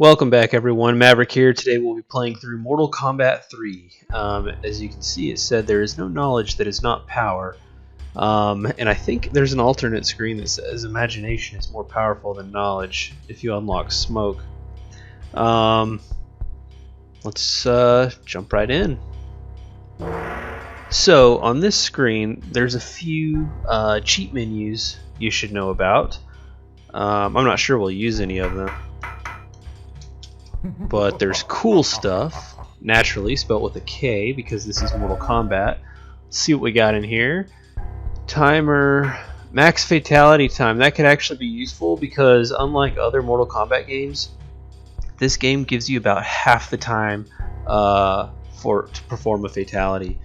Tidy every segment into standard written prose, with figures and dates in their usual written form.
Welcome back, everyone. Maverick here. Today we'll be playing through Mortal Kombat 3. As you can see, it said there is no knowledge that is not power. And I think there's an alternate screen that says imagination is more powerful than knowledge if you unlock smoke. Let's jump right in. So on this screen, there's a few cheat menus you should know about. I'm not sure we'll use any of them. But there's cool stuff, naturally spelled with a K because this is Mortal Kombat. Let's see what we got in here. Timer, max fatality time. That could actually be useful because unlike other Mortal Kombat games, this game gives you about half the time to perform a fatality.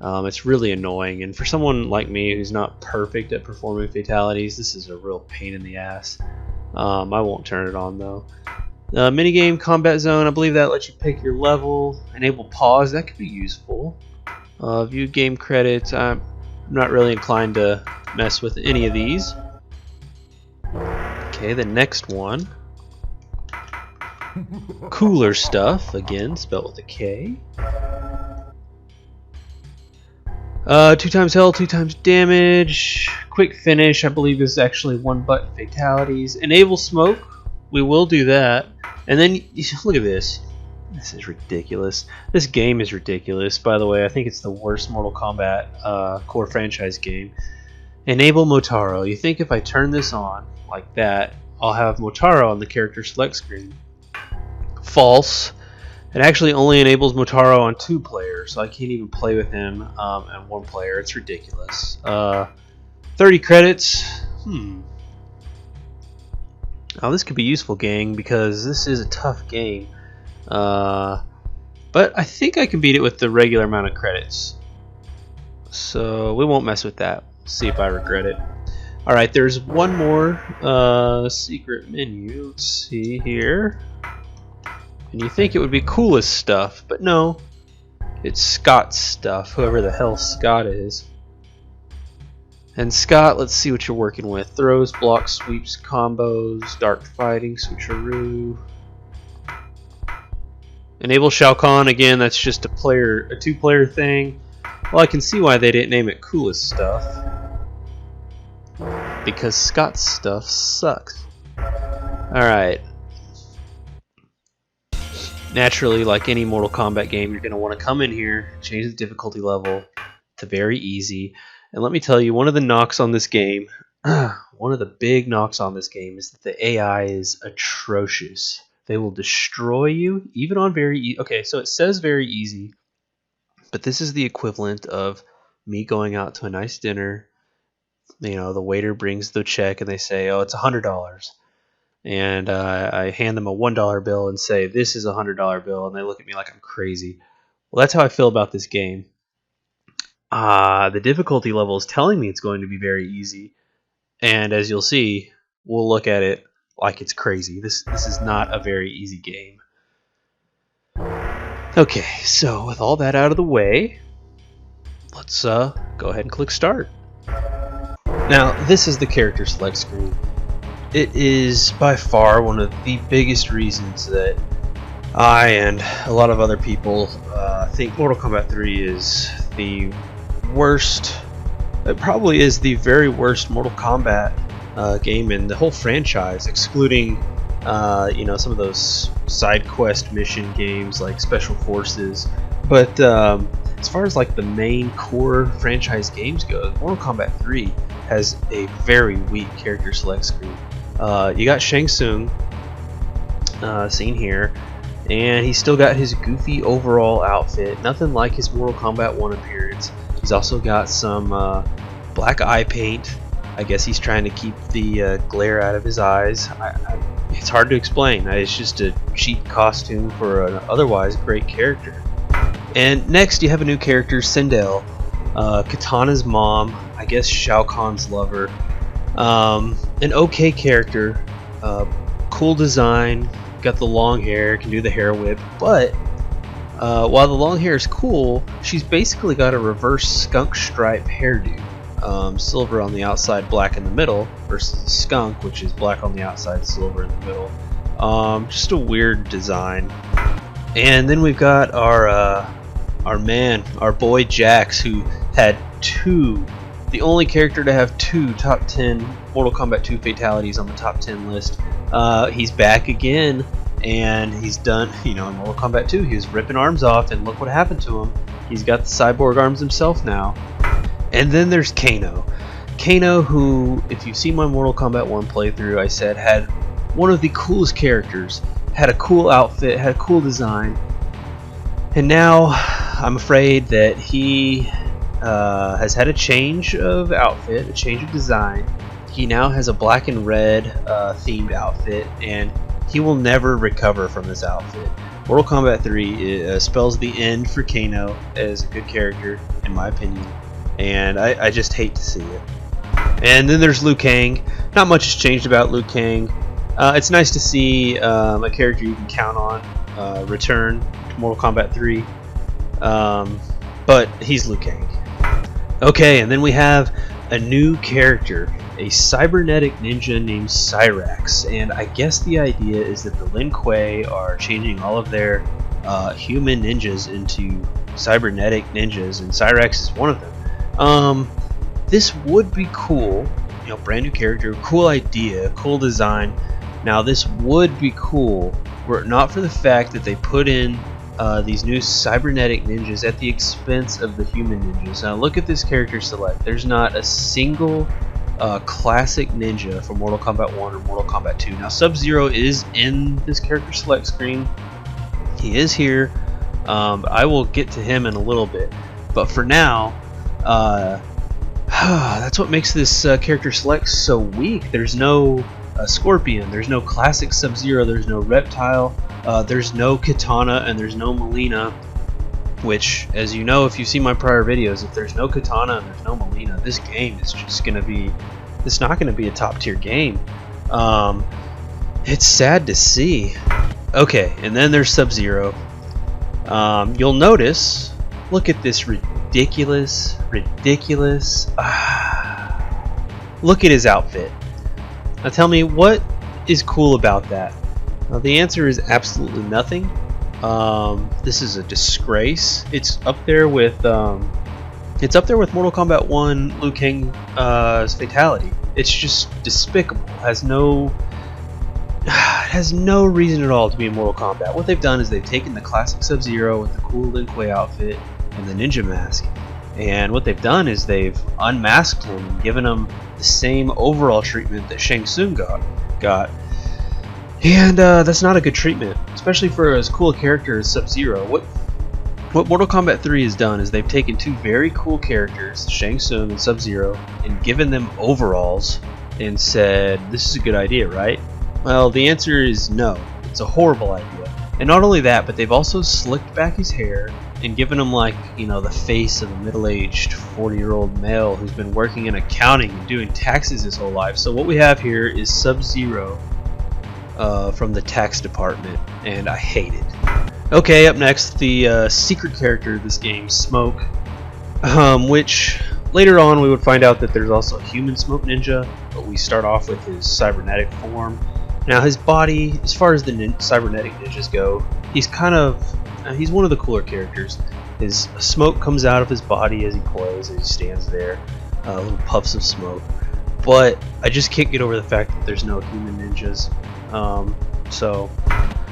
It's really annoying, and for someone like me who's not perfect at performing fatalities, this is a real pain in the ass. I won't turn it on though. Minigame, combat zone, I believe that lets you pick your level. Enable pause, that could be useful. View game credits, I'm not really inclined to mess with any of these. Okay, the next one. Cooler stuff, again, spelled with a K. 2 times health, 2 times damage. Quick finish, I believe is actually 1 button fatalities. Enable smoke, we will do that. And then, look at this. This is ridiculous. This game is ridiculous. By the way, I think it's the worst Mortal Kombat core franchise game. Enable Motaro. You think if I turn this on like that, I'll have Motaro on the character select screen. False. It actually only enables Motaro on 2 players, so I can't even play with him on 1 player. It's ridiculous. 30 credits. Oh, this could be useful, gang, because this is a tough game. But I think I can beat it with the regular amount of credits. So we won't mess with that. See if I regret it. Alright, there's one more secret menu. Let's see here. And you think it would be coolest stuff, but no. It's Scott's stuff, whoever the hell Scott is. And Scott, let's see what you're working with. Throws, blocks, sweeps, combos, dark fighting, switcheroo. Enable Shao Khan, again, that's just a 2-player thing. Well, I can see why they didn't name it coolest stuff. Because Scott's stuff sucks. Alright. Naturally, like any Mortal Kombat game, you're going to want to come in here, change the difficulty level to very easy. And let me tell you, one of the knocks on this game, one of the big knocks on this game is that the AI is atrocious. They will destroy you, even on very easy. Okay, so it says very easy, but this is the equivalent of me going out to a nice dinner. You know, the waiter brings the check and they say, oh, it's $100. And I hand them a $1 bill and say, this is a $100 bill. And they look at me like I'm crazy. Well, that's how I feel about this game. The difficulty level is telling me it's going to be very easy, and as you'll see, we'll look at it like it's crazy. This is not a very easy game. Okay, so with all that out of the way, let's go ahead and click start. Now, this is the character select screen. It is by far one of the biggest reasons that I and a lot of other people think Mortal Kombat 3 is the worst. It probably is the very worst Mortal Kombat game in the whole franchise, excluding some of those side quest mission games like Special Forces. But as far as like the main core franchise games go, Mortal Kombat 3 has a very weak character select screen. You got Shang Tsung seen here, and he's still got his goofy overall outfit, nothing like his Mortal Kombat 1 appearance. He's also got some black eye paint. I guess he's trying to keep the glare out of his eyes. It's hard to explain. It's just a cheap costume for an otherwise great character. And next you have a new character, Sindel, Katana's mom, I guess Shao Kahn's lover. An okay character, cool design, got the long hair, can do the hair whip, but while the long hair is cool, she's basically got a reverse skunk stripe hairdo. Silver on the outside, black in the middle, versus the skunk, which is black on the outside, silver in the middle. Just a weird design. And then we've got our man, our boy Jax, who had the only character to have 2 top 10 Mortal Kombat 2 fatalities on the top 10 list. He's back again, and he's done, in Mortal Kombat 2, he was ripping arms off, and look what happened to him. He's got the cyborg arms himself now. And then there's Kano. Kano, who, if you've seen my Mortal Kombat 1 playthrough, I said had one of the coolest characters, had a cool outfit, had a cool design, and now I'm afraid that he has had a change of outfit, a change of design. He now has a black and red themed outfit, and he will never recover from this outfit. Mortal Kombat 3 spells the end for Kano as a good character, in my opinion, and I just hate to see it. And then there's Liu Kang. Not much has changed about Liu Kang. It's nice to see a character you can count on return to Mortal Kombat 3, but he's Liu Kang. Okay, and then we have a new character, a cybernetic ninja named Cyrax, and I guess the idea is that the Lin Kuei are changing all of their human ninjas into cybernetic ninjas, and Cyrax is one of them. This would be cool, brand new character, cool idea, cool design. Now this would be cool were it not for the fact that they put in these new cybernetic ninjas at the expense of the human ninjas. Now look at this character select. There's not a single classic ninja from Mortal Kombat 1 or Mortal Kombat 2. Now Sub-Zero is in this character select screen. He is here. I will get to him in a little bit. But for now, that's what makes this character select so weak. There's no Scorpion, there's no classic Sub-Zero, there's no Reptile, there's no Katana, and there's no Mileena, which, as you know if you've seen my prior videos, if there's no Katana and there's no Mileena, this game is just gonna be, it's not gonna be a top tier game. It's sad to see. Okay, and then there's Sub-Zero. You'll notice, look at this ridiculous, look at his outfit. Now tell me, what is cool about that? Well, the answer is absolutely nothing. This is a disgrace. It's up there with Mortal Kombat 1 Liu Kang's fatality. It's just despicable. It has no reason at all to be in Mortal Kombat. What they've done is they've taken the classic Sub-Zero with the cool Lin Kuei outfit and the ninja mask, and what they've done is they've unmasked him and given him the same overall treatment that Shang Tsung got. And that's not a good treatment, especially for as cool a character as Sub-Zero. What Mortal Kombat 3 has done is they've taken 2 very cool characters, Shang Tsung and Sub-Zero, and given them overalls and said, this is a good idea, right? Well, the answer is no. It's a horrible idea. And not only that, but they've also slicked back his hair and given him, like, the face of a middle-aged 40-year-old male who's been working in accounting and doing taxes his whole life. So what we have here is Sub-Zero from the tax department, and I hate it. Okay, up next, the secret character of this game, Smoke, which later on we would find out that there's also a human Smoke Ninja, but we start off with his cybernetic form. Now his body, as far as the cybernetic ninjas go, he's one of the cooler characters. His smoke comes out of his body as he plays, as he stands there, little puffs of smoke. But I just can't get over the fact that there's no human ninjas. So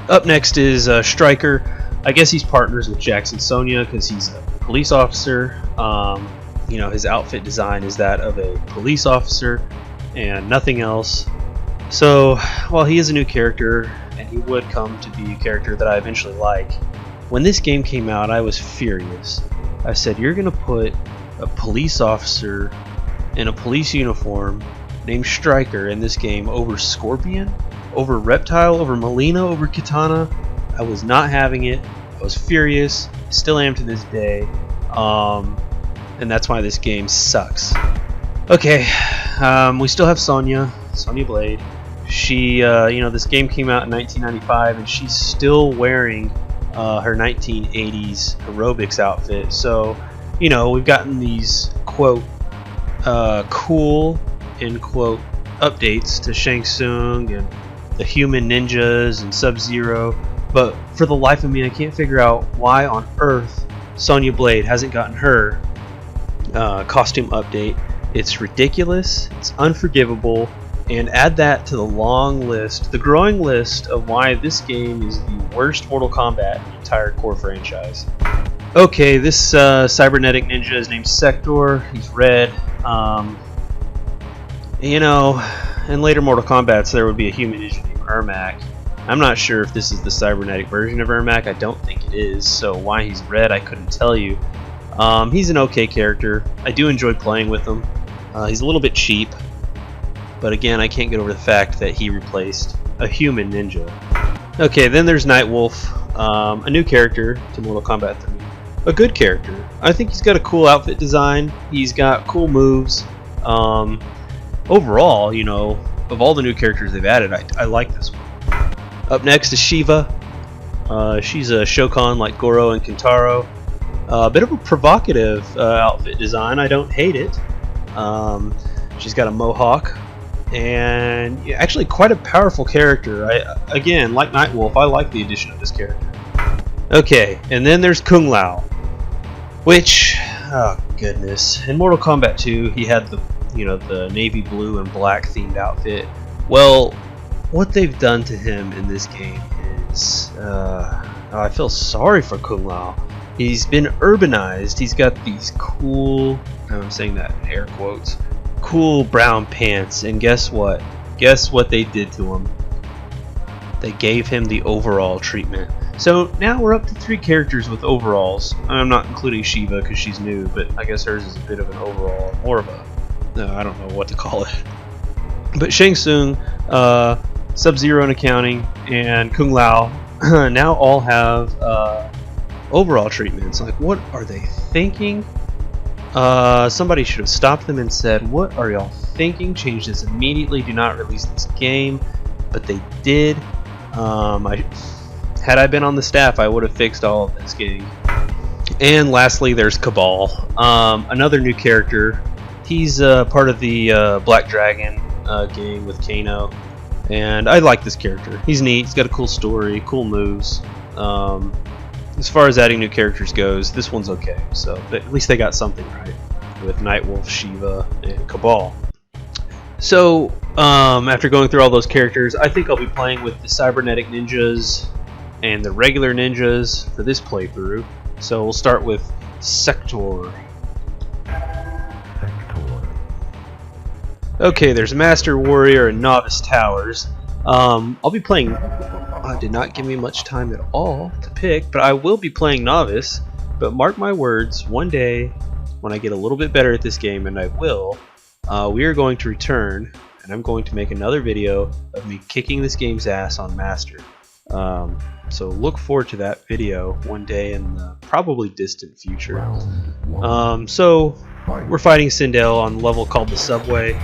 up next is Stryker. I guess he's partners with Jax and Sonia because he's a police officer. His outfit design is that of a police officer and nothing else. So while he is a new character, and he would come to be a character that I eventually like, when this game came out, I was furious. I said, you're going to put a police officer in a police uniform named Stryker in this game over Scorpion, over Reptile, over Mileena, over Katana? I was not having it. I was furious. Still am to this day. And that's why this game sucks. Okay, we still have Sonya Blade. She, this game came out in 1995, and she's still wearing her 1980s aerobics outfit. So, we've gotten these, quote, cool, end quote, updates to Shang Tsung and the human ninjas and Sub-Zero, but for the life of me, I can't figure out why on earth Sonya Blade hasn't gotten her costume update. It's ridiculous, it's unforgivable, and add that to the long list, the growing list of why this game is the worst Mortal Kombat in the entire core franchise. Okay, this cybernetic ninja is named Sektor. He's red. You know, in later Mortal Kombats there would be a human ninja named Ermac. I'm not sure if this is the cybernetic version of Ermac. I don't think it is, so why he's red I couldn't tell you. He's an okay character. I do enjoy playing with him. He's a little bit cheap, but again, I can't get over the fact that he replaced a human ninja. Okay, then there's Nightwolf, a new character to Mortal Kombat 3. A good character. I think he's got a cool outfit design. He's got cool moves. Overall, you know, of all the new characters they've added, I like this one. Up next is Shiva. She's a Shao Khan like Goro and Kintaro. A bit of a provocative outfit design. I don't hate it. She's got a mohawk, and actually quite a powerful character. Again, like Nightwolf, I like the addition of this character. Okay, and then there's Kung Lao, which, oh goodness, in Mortal Kombat 2 he had the the navy blue and black themed outfit. Well, what they've done to him in this game is, I feel sorry for Kung Lao. He's been urbanized. He's got these cool, I'm saying that in air quotes, cool brown pants, and guess what? Guess what they did to him? They gave him the overall treatment. So now we're up to 3 characters with overalls. I'm not including Shiva because she's new, but I guess hers is a bit of an overall, more of a, I don't know what to call it. But Shang Tsung, Sub-Zero in accounting, and Kung Lao now all have overall treatments. Like, what are they thinking? Somebody should have stopped them and said, what are y'all thinking? Change this immediately. Do not release this game. But they did. Had I been on the staff, I would have fixed all of this game. And lastly, there's Cabal, another new character. He's part of the Black Dragon gang with Kano, and I like this character. He's neat. He's got a cool story, cool moves. As far as adding new characters goes, this one's okay. So, but at least they got something right with Nightwolf, Shiva, and Cabal. So, after going through all those characters, I think I'll be playing with the cybernetic ninjas and the regular ninjas for this playthrough. So we'll start with Sektor. Okay, there's Master Warrior and Novice Towers. I'll be playing... did not give me much time at all to pick, but I will be playing Novice. But mark my words, one day, when I get a little bit better at this game, and I will, we are going to return, and I'm going to make another video of me kicking this game's ass on Master. So look forward to that video one day in the probably distant future. So we're fighting Sindel on a level called the Subway.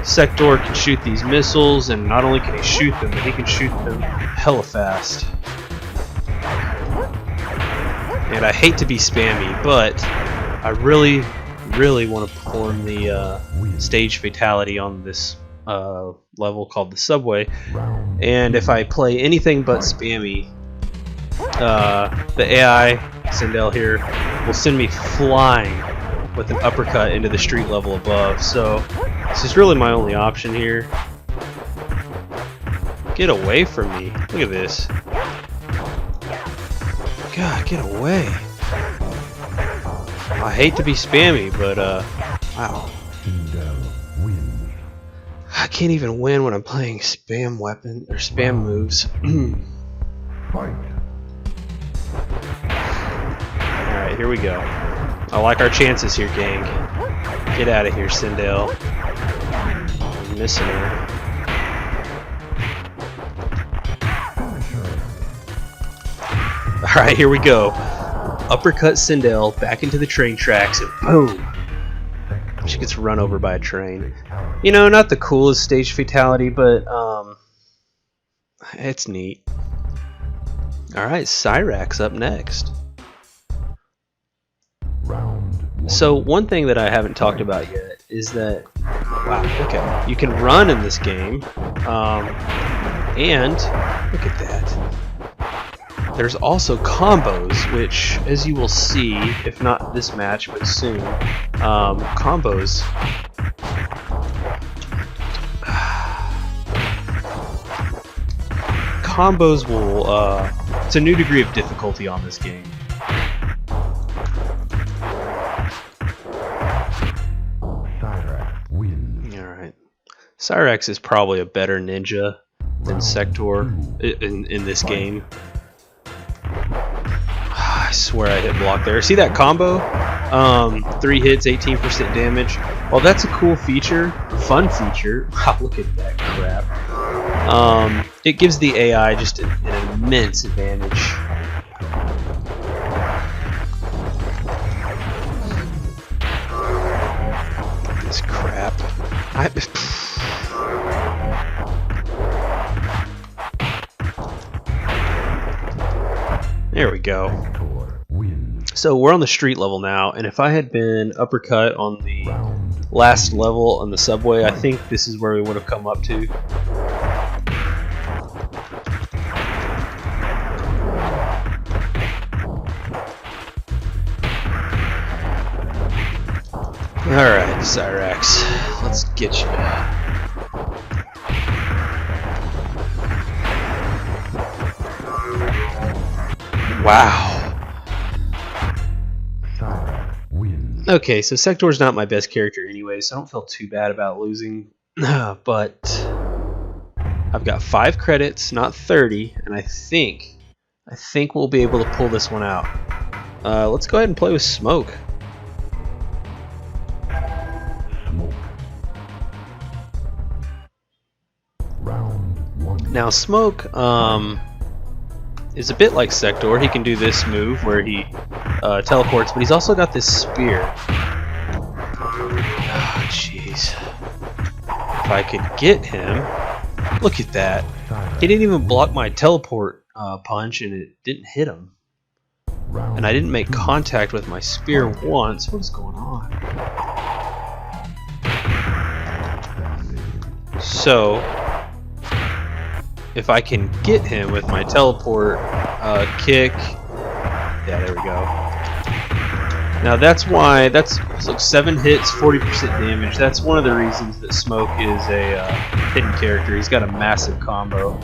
Sektor can shoot these missiles, and not only can he shoot them, but he can shoot them hella fast. And I hate to be spammy, but I really want to perform the stage fatality on this level called the Subway, and if I play anything but spammy, the AI Sindel here will send me flying with an uppercut into the street level above. So this is really my only option here. Get away from me. Look at this. God, get away. I hate to be spammy, but wow. I can't even win when I'm playing spam weapon or spam moves. Alright, here we go. I like our chances here, gang. Get out of here, Sindel. I'm missing her. Alright, here we go. Uppercut Sindel back into the train tracks, and boom! She gets run over by a train. You know, not the coolest stage fatality, but it's neat. Alright, Cyrax up next. So one thing that I haven't talked about yet is that, wow, okay, you can run in this game. And look at that. There's also combos, which, as you will see, if not this match, but soon, combos. Combos will, it's a new degree of difficulty on this game. Cyrax wins. Alright. Cyrax is probably a better ninja than Sektor in this game. I swear I hit block there. See that combo? 3 hits, 18% damage. Well, that's a cool feature, fun feature. Wow, look at that crap. It gives the AI just an immense advantage. This crap. There we go. So we're on the street level now, and if I had been uppercut on the last level on the subway, I think this is where we would have come up to. Alright, Cyrax, let's get you. Wow. Okay, so Sektor's not my best character anyway, so I don't feel too bad about losing. But I've got 5 credits, not 30, and I think we'll be able to pull this one out. Let's go ahead and play with Smoke. Now Smoke is a bit like Sektor. He can do this move where he teleports, but he's also got this spear. Oh, jeez. If I could get him, look at that. He didn't even block my teleport punch, and it didn't hit him. And I didn't make contact with my spear once. What is going on? So if I can get him with my teleport kick, yeah, there we go. Now that's like 7 hits, 40% damage. That's one of the reasons that Smoke is a hidden character. He's got a massive combo.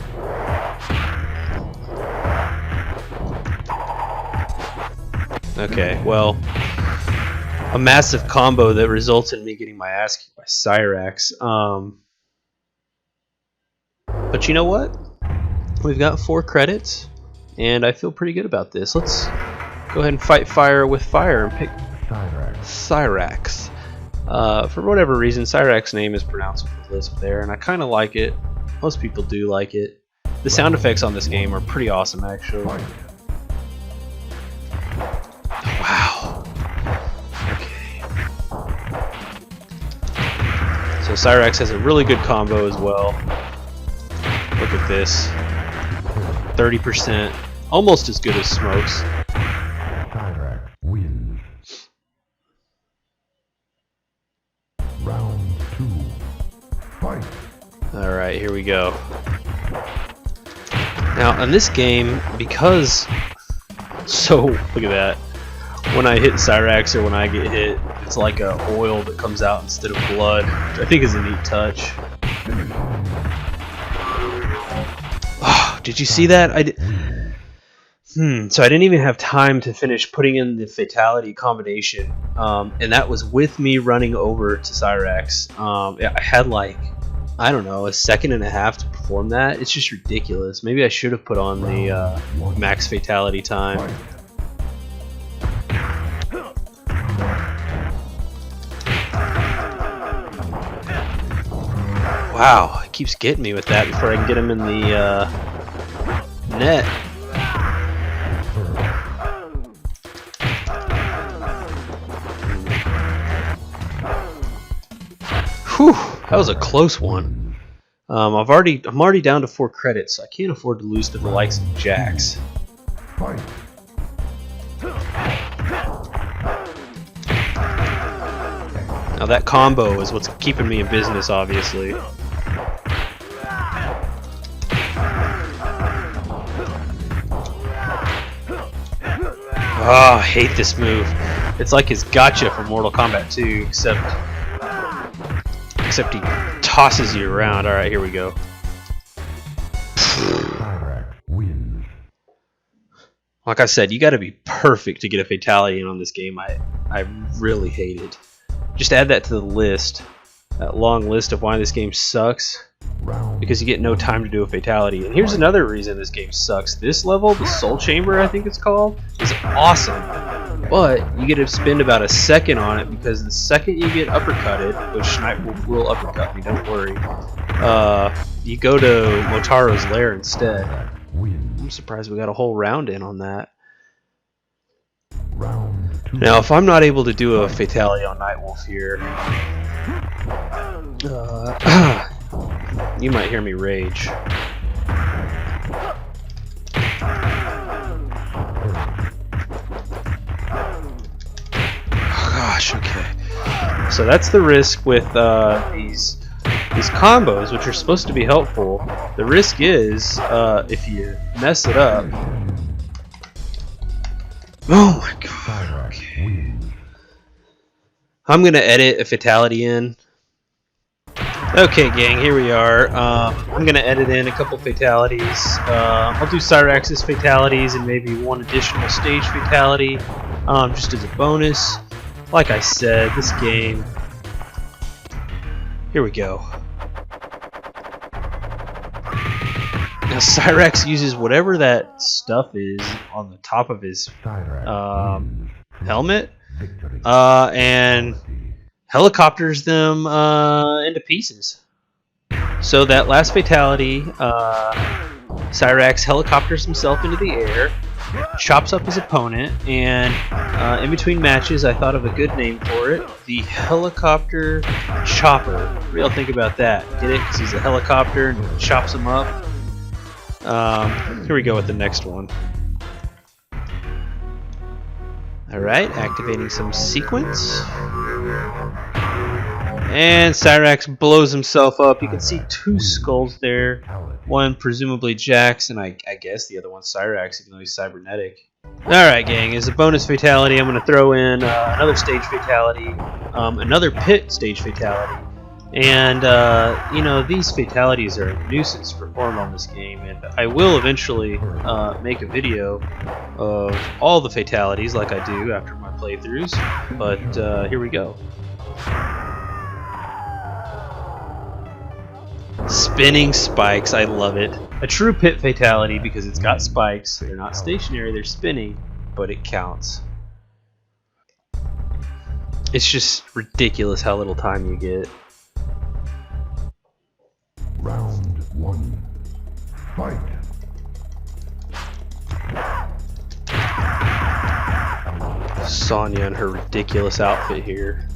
Okay, well, a massive combo that results in me getting my ass kicked by Cyrax. But you know what? We've got 4 credits, and I feel pretty good about this. Let's go ahead and fight fire with fire and pick Cyrax. For whatever reason, Cyrax's name is pronounced with the lisp there, and I kind of like it. Most people do like it. The sound effects on this game are pretty awesome, actually. Wow. Okay. So Cyrax has a really good combo as well. Look at this. 30%. Almost as good as Smoke's. Cyrax wins. Round 2. Fight. Alright, here we go. Now, in this game, because... So, look at that. When I hit Cyrax or when I get hit, it's like a oil that comes out instead of blood, which I think is a neat touch. Oh, did you see that? So I didn't even have time to finish putting in the fatality combination, and that was with me running over to Cyrax. I had like, I don't know, 1.5 seconds to perform that. It's just ridiculous. Maybe I should have put on the max fatality time. Wow, it keeps getting me with that before I can get him in the net. Whew, that was a close one. I'm already down to 4 credits, so I can't afford to lose to the likes of Jax. Now that combo is what's keeping me in business, obviously. Oh, I hate this move. It's like his gotcha from Mortal Kombat 2, except he tosses you around. Alright, here we go. Cyrax wins. Like I said, you gotta be perfect to get a fatality in on this game. I really hate it. Just add that to the list. That long list of why this game sucks. Because you get no time to do a fatality. And here's another reason this game sucks. This level, the Soul Chamber I think it's called, is awesome. But you get to spend about a second on it because the second you get uppercutted, which Nightwolf will uppercut me, don't worry, you go to Motaro's lair instead. I'm surprised we got a whole round in on that. Now, if I'm not able to do a fatality on Nightwolf here, you might hear me rage. Oh, gosh, okay. So that's the risk with these combos, which are supposed to be helpful. The risk is if you mess it up. Oh my god. Okay. I'm gonna edit a fatality in. Okay, gang, here we are. I'm gonna edit in a couple fatalities. I'll do Cyrax's fatalities and maybe one additional stage fatality, just as a bonus. Like I said, this game. Here we go. Now Cyrax uses whatever that stuff is on the top of his helmet, and helicopters them into pieces. So that last fatality, Cyrax helicopters himself into the air, chops up his opponent, and in between matches I thought of a good name for it, the Helicopter Chopper. What do y'all think about that? Get it? Because he's a helicopter and chops him up. Here we go with the next one. Alright, activating some sequence. And Cyrax blows himself up. You can see two skulls there. One presumably Jax, and I guess the other one's Cyrax, even though he's cybernetic. Alright, gang, as a bonus fatality, I'm going to throw in another stage fatality, another pit stage fatality. And, you know, these fatalities are a nuisance to perform on this game, and I will eventually make a video of all the fatalities like I do after my playthroughs, but here we go. Spinning spikes, I love it. A true pit fatality because it's got spikes. They're not stationary, they're spinning, but it counts. It's just ridiculous how little time you get. Round one. Fight. Sonia and her ridiculous outfit here.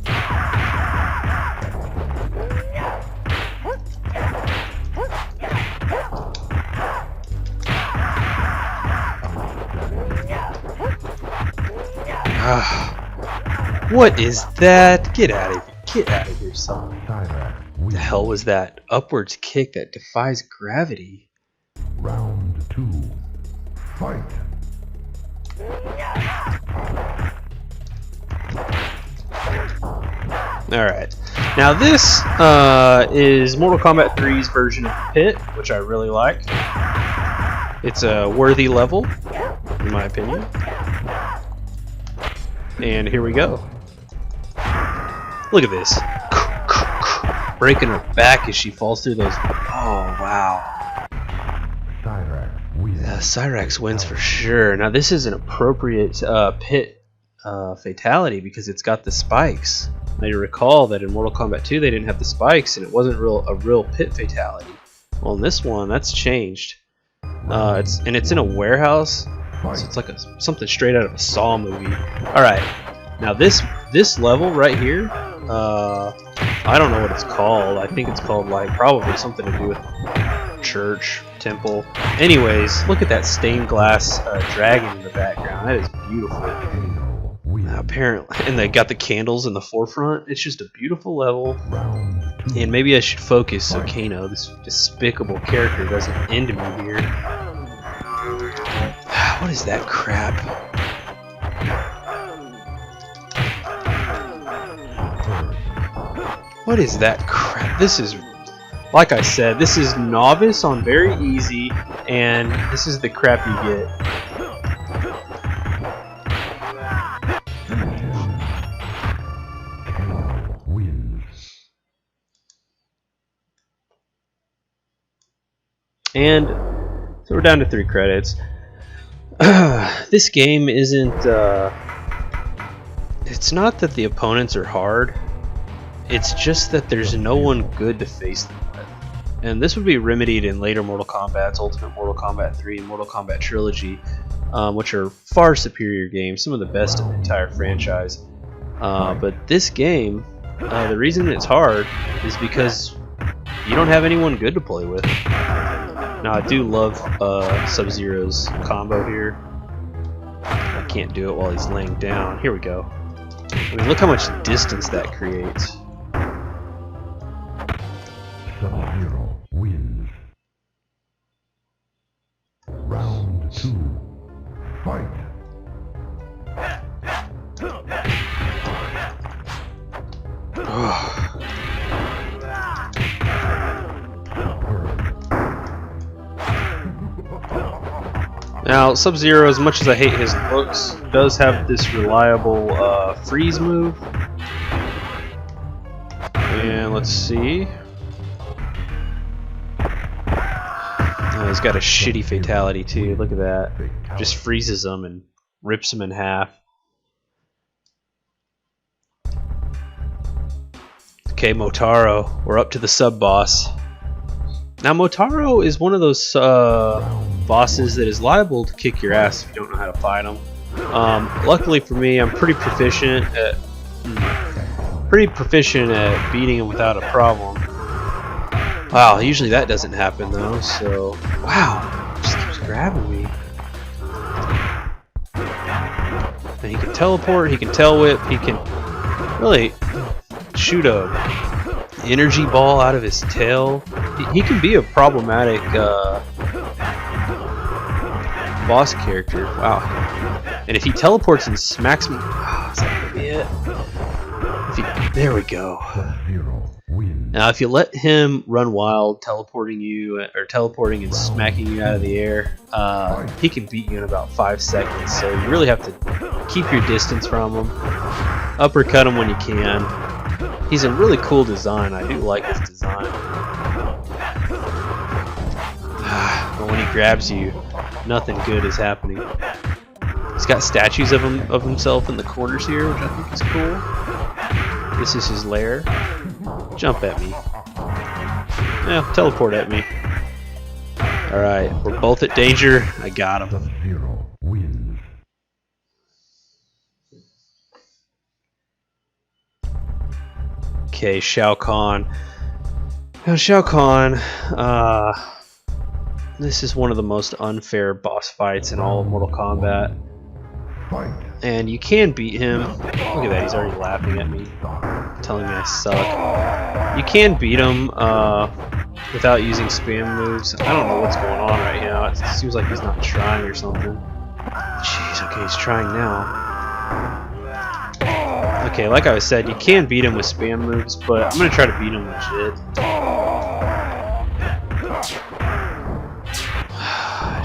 What is that? Get out of here. Get out of here, son. What the hell was that? Upwards kick that defies gravity. Round two. Fight. Alright. Now this is Mortal Kombat 3's version of the pit, which I really like. It's a worthy level, in my opinion. And here we go. Look at this. Breaking her back as she falls through those. Oh, wow. Cyrax wins for sure. Now this is an appropriate pit fatality because it's got the spikes. Now you recall that in Mortal Kombat 2 they didn't have the spikes and it wasn't a real pit fatality. Well, in this one that's changed. It's in a warehouse, so it's like something straight out of a Saw movie. All right, now this level right here, I don't know what it's called. I think it's called like probably something to do with church, temple. Anyways, look at that stained glass dragon in the background. That is beautiful. Apparently, and they got the candles in the forefront. It's just a beautiful level. And maybe I should focus so Kano, this despicable character, doesn't end me here. What is that crap? What is that crap? This is, like I said, this is novice on very easy, and this is the crap you get. And so we're down to 3 credits. This game isn't, it's not that the opponents are hard, it's just that there's no one good to face them with. And this would be remedied in later Mortal Kombat's, Ultimate Mortal Kombat 3 and Mortal Kombat Trilogy, which are far superior games, some of the best in the entire franchise. But this game, the reason it's hard is because you don't have anyone good to play with. Now I do love Sub-Zero's combo here. I can't do it while he's laying down. Here we go. I mean, look how much distance that creates. Sub-Zero wins. Round 2. Fight. Now, Sub-Zero, as much as I hate his looks, does have this reliable freeze move. And let's see. Oh, he's got a shitty fatality too. Look at that. Just freezes him and rips him in half. Okay, Motaro. We're up to the sub-boss. Now, Motaro is one of those bosses that is liable to kick your ass if you don't know how to fight him. Luckily for me, I'm pretty proficient at beating him without a problem. Wow, usually that doesn't happen though. So, wow, just keeps grabbing me. And he can teleport, he can tail whip, he can really shoot a energy ball out of his tail. He can be a problematic boss character. Wow. And if he teleports and smacks me, is that gonna be it? There we go. Now, if you let him run wild, teleporting and smacking you out of the air, he can beat you in about 5 seconds. So you really have to keep your distance from him. Uppercut him when you can. He's a really cool design. I do like his design. But when he grabs you, nothing good is happening. He's got statues of himself in the corners here, which I think is cool. This is his lair. Jump at me. Yeah, teleport at me. Alright, we're both at danger. I got him. Sub-Zero wins. Okay, Shao Khan. Now, Shao Khan, this is one of the most unfair boss fights in all of Mortal Kombat. Fight. And you can beat him. Look at that, he's already laughing at me, telling me I suck. You can beat him without using spam moves. I don't know what's going on right now. It seems like he's not trying or something. Jeez, okay, he's trying now. Okay, like I said, you can beat him with spam moves, but I'm going to try to beat him legit.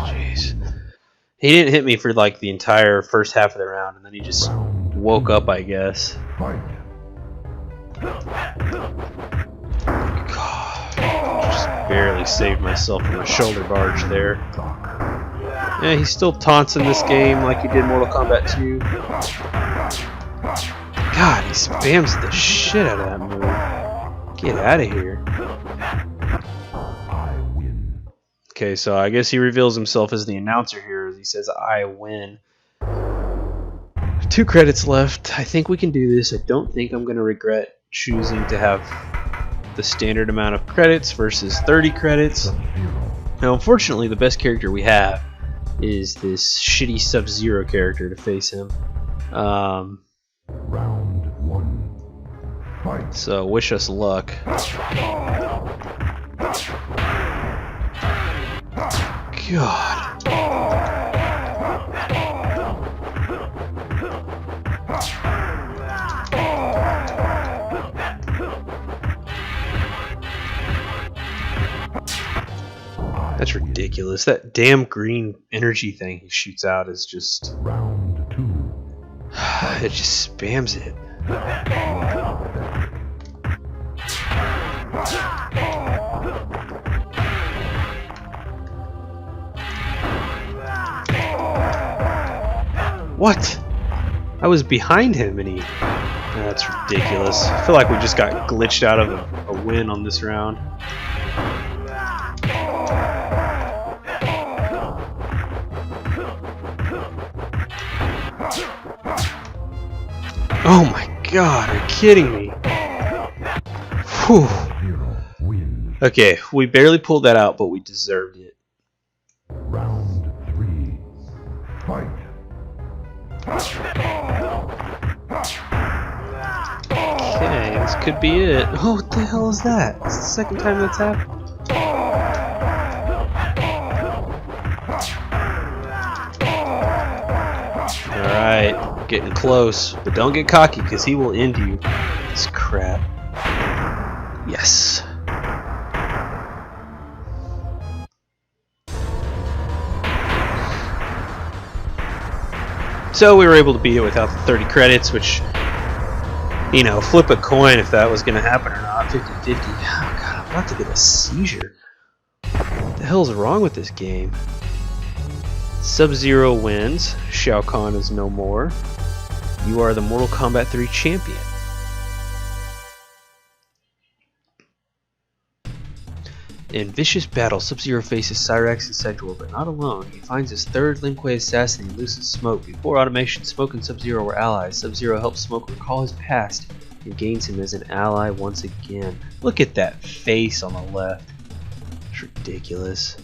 Jeez. He didn't hit me for like the entire first half of the round, and then he just woke up, I guess. Fight. God, just barely saved myself from a shoulder barge there. Yeah, he still taunts in this game like he did Mortal Kombat 2. God, he spams the shit out of that move. Get out of here. I win. Okay, so I guess he reveals himself as the announcer here as he says, I win. 2 credits left. I think we can do this. I don't think I'm going to regret choosing to have the standard amount of credits versus 30 credits. Sub-Zero. Now, unfortunately, the best character we have is this shitty Sub-Zero character to face him. Round 1. Fight. So wish us luck. God. That's ridiculous. That damn green energy thing he shoots out is just... Round 2. it just spams it. What? I was behind him and he... That's ridiculous. I feel like we just got glitched out of a win on this round. Oh my god, are you kidding me? Whew. Okay, we barely pulled that out, but we deserved it. Round 3. Fight. Okay, this could be it. Oh, what the hell is that? It's the second time that's happened. Alright, getting close. But don't get cocky, because he will end you. This crap. Yes. So we were able to beat it without the 30 credits, which, you know, flip a coin if that was going to happen or not. 50-50. Oh god, I'm about to get a seizure. What the hell's wrong with this game? Sub-Zero wins. Shao Khan is no more. You are the Mortal Kombat 3 champion. In vicious battle, Sub-Zero faces Cyrax and Sektor, but not alone. He finds his third Lin Kuei assassin and looses Smoke. Before automation, Smoke and Sub-Zero were allies. Sub-Zero helps Smoke recall his past and gains him as an ally once again. Look at that face on the left. It's ridiculous.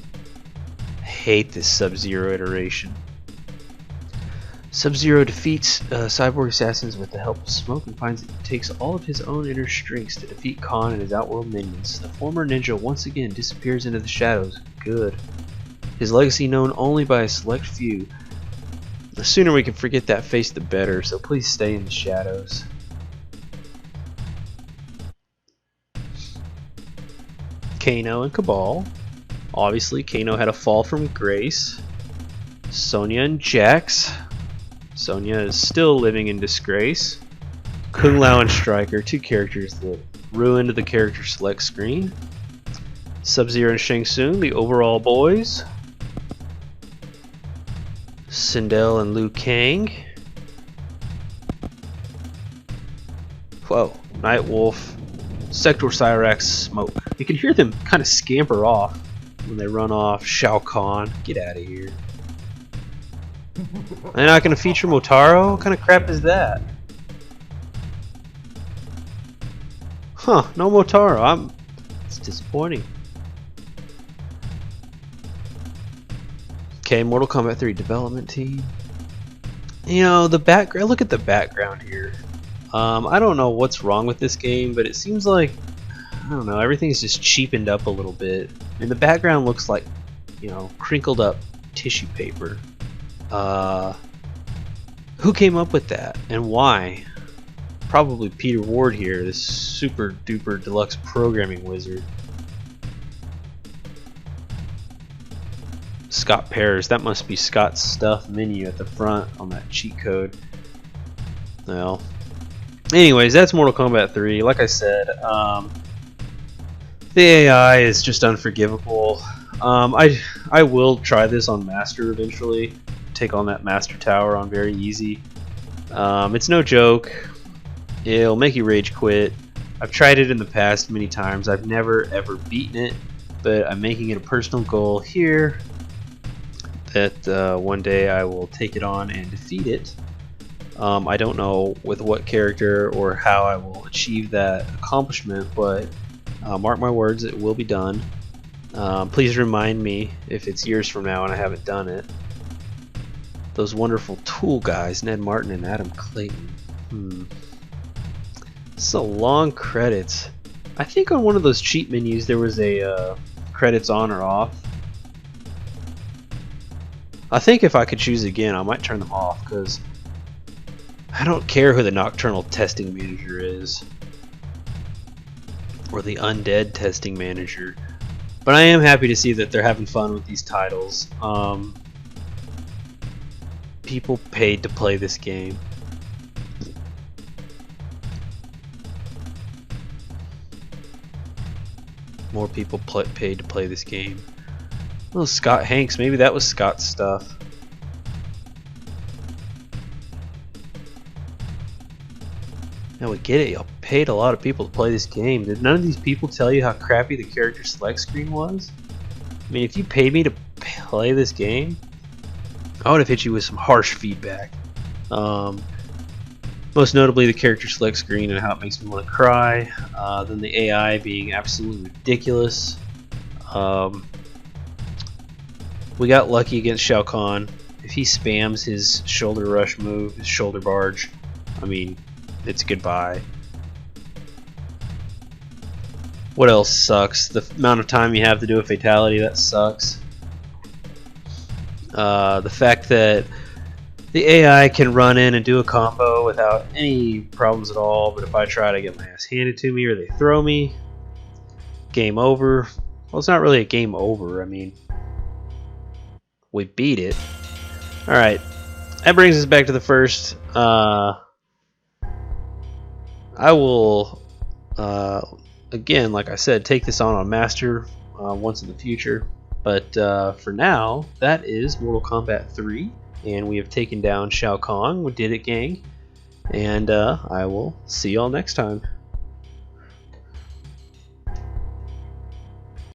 I hate this Sub-Zero iteration. Sub-Zero defeats cyborg assassins with the help of Smoke and finds it takes all of his own inner strengths to defeat Khan and his outworld minions. The former ninja once again disappears into the shadows. Good. His legacy known only by a select few. The sooner we can forget that face, the better, so please stay in the shadows. Kano and Cabal. Obviously, Kano had a fall from grace. Sonia and Jax. Sonia is still living in disgrace. Kung Lao and Striker, two characters that ruined the character select screen. Sub-Zero and Shang Tsung, the overall boys. Sindel and Liu Kang. Whoa, Nightwolf, Sektor, Cyrax, Smoke. You can hear them kind of scamper off when they run off. Shao Khan, get out of here. They're not going to feature Motaro? What kind of crap is that? Huh, no Motaro. It's disappointing. Okay, Mortal Kombat 3 development team. You know, the background, look at the background here. I don't know what's wrong with this game, but it seems like, I don't know, everything's just cheapened up a little bit. And the background looks like, you know, crinkled up tissue paper. Who came up with that and why? Probably Peter Ward here, this super duper deluxe programming wizard. Scott Pears, that must be Scott's stuff menu at the front on that cheat code. Well, anyways, that's Mortal Kombat 3. Like I said, the AI is just unforgivable. I will try this on Master eventually. Take on that Master Tower on very easy. It's no joke. It'll make you rage quit. I've tried it in the past many times. I've never ever beaten it, but I'm making it a personal goal here that one day I will take it on and defeat it. I don't know with what character or how I will achieve that accomplishment, but mark my words, it will be done. Please remind me if it's years from now and I haven't done it. Those wonderful tool guys, Ned Martin and Adam Clayton. This is a long credits. I think on one of those cheat menus there was a credits on or off. I think if I could choose again, I might turn them off because I don't care who the Nocturnal Testing Manager is or the Undead Testing Manager. But I am happy to see that they're having fun with these titles. People paid to play this game. More people paid to play this game. Oh, Scott Hanks, maybe that was Scott's stuff. Now we get it, y'all paid a lot of people to play this game. Did none of these people tell you how crappy the character select screen was? I mean, if you paid me to play this game, I would have hit you with some harsh feedback. Most notably the character select screen and how it makes me want to cry. Then the AI being absolutely ridiculous. We got lucky against Shao Khan. If he spams his shoulder rush move, his shoulder barge, I mean, it's goodbye. What else sucks? The amount of time you have to do a fatality, that sucks. The fact that the AI can run in and do a combo without any problems at all, but if I try to get my ass handed to me or they throw me, game over. Well, it's not really a game over. I mean, we beat it. Alright, that brings us back to the first. I will, again, like I said, take this on Master once in the future. But for now, that is Mortal Kombat 3. And we have taken down Shao Khan. We did it, gang. And I will see y'all next time.